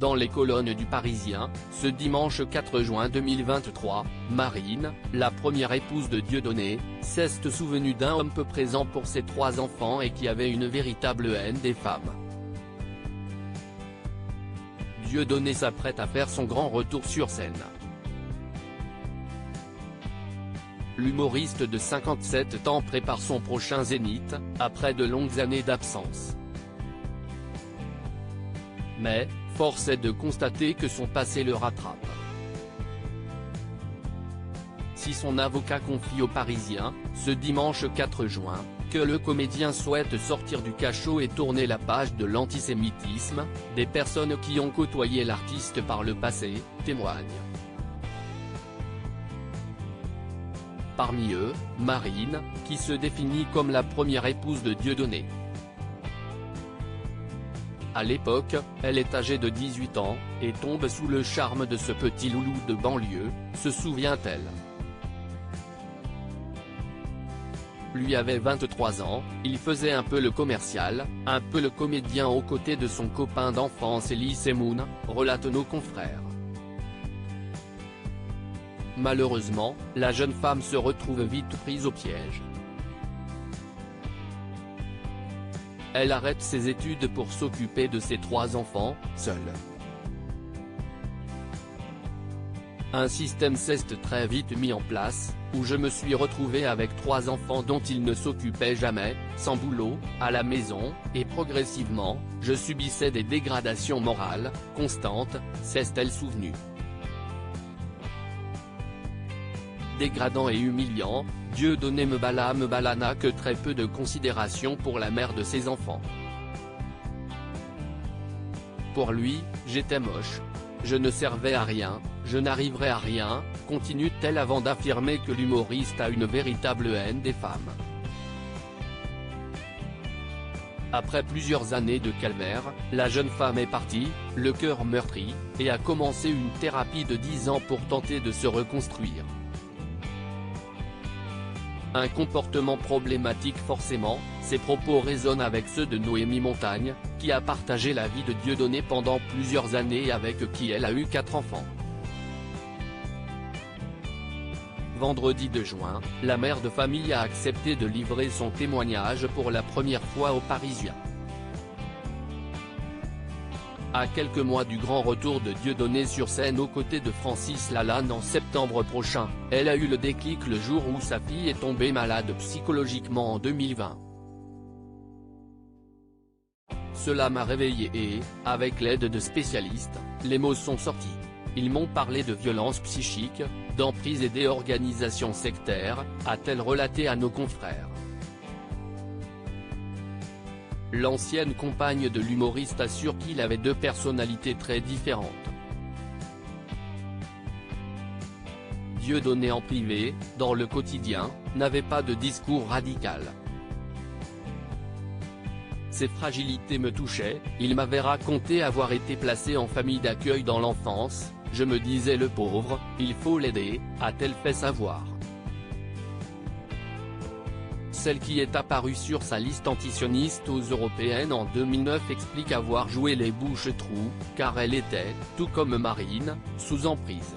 Dans les colonnes du Parisien, ce dimanche 4 juin 2023, Marine, la première épouse de Dieudonné, s'est souvenue d'un homme peu présent pour ses 3 enfants et qui avait une véritable haine des femmes. Dieudonné s'apprête à faire son grand retour sur scène. L'humoriste de 57 ans prépare son prochain zénith, après de longues années d'absence. Mais, force est de constater que son passé le rattrape. Si son avocat confie au Parisien, ce dimanche 4 juin, que le comédien souhaite sortir du cachot et tourner la page de l'antisémitisme, des personnes qui ont côtoyé l'artiste par le passé, témoignent. Parmi eux, Marine, qui se définit comme la première épouse de Dieudonné. À l'époque, elle est âgée de 18 ans, et tombe sous le charme de ce petit loulou de banlieue, se souvient-elle. Lui avait 23 ans, il faisait un peu le commercial, un peu le comédien aux côtés de son copain d'enfance Elie Semoun, relatent nos confrères. Malheureusement, la jeune femme se retrouve vite prise au piège. Elle arrête ses études pour s'occuper de ses 3 enfants, seule. Un système s'est très vite mis en place, où je me suis retrouvé avec 3 enfants dont il ne s'occupait jamais, sans boulot, à la maison, et progressivement, je subissais des dégradations morales, constantes, s'est-elle souvenue. Dégradant et humiliant, Dieudonné me n'a que très peu de considération pour la mère de ses enfants. Pour lui, j'étais moche. Je ne servais à rien, je n'arriverai à rien, continue-t-elle avant d'affirmer que l'humoriste a une véritable haine des femmes. Après plusieurs années de calvaire, la jeune femme est partie, le cœur meurtri, et a commencé une thérapie de 10 ans pour tenter de se reconstruire. Un comportement problématique forcément, ses propos résonnent avec ceux de Noémie Montagne, qui a partagé la vie de Dieudonné pendant plusieurs années et avec qui elle a eu 4 enfants. Vendredi 2 juin, la mère de famille a accepté de livrer son témoignage pour la première fois au Parisien. À quelques mois du grand retour de Dieudonné sur scène aux côtés de Francis Lalanne en septembre prochain, elle a eu le déclic le jour où sa fille est tombée malade psychologiquement en 2020. Cela m'a réveillée et, avec l'aide de spécialistes, les mots sont sortis. Ils m'ont parlé de violence psychique, d'emprise et d'organisation sectaire, a-t-elle relaté à nos confrères. L'ancienne compagne de l'humoriste assure qu'il avait 2 personnalités très différentes. Dieudonné en privé, dans le quotidien, n'avait pas de discours radical. Ses fragilités me touchaient, il m'avait raconté avoir été placé en famille d'accueil dans l'enfance, je me disais le pauvre, il faut l'aider, a-t-elle fait savoir. Celle qui est apparue sur sa liste antisioniste aux européennes en 2009 explique avoir joué les bouches-trous, car elle était, tout comme Marine, sous emprise.